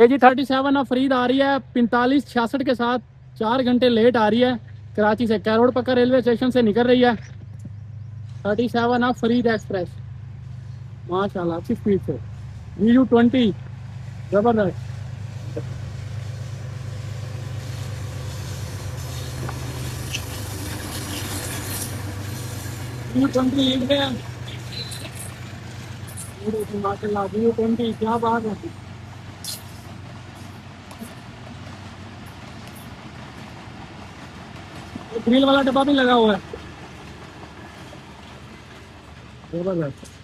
AG37 अब फरीद आ रही है 4566 के साथ, 4 घंटे लेट आ रही है। कराची से कैरोड पक्का रेलवे स्टेशन से निकल रही है 37 अब फरीद एक्सप्रेस, माशाल्लाह अच्छी स्पीड से। VU20 जबरदस्त। VU20 लीड में है माशाल्लाह। VU20 क्या बात है। ग्रिल वाला डब्बा भी लगा हुआ है, जबरदस्त।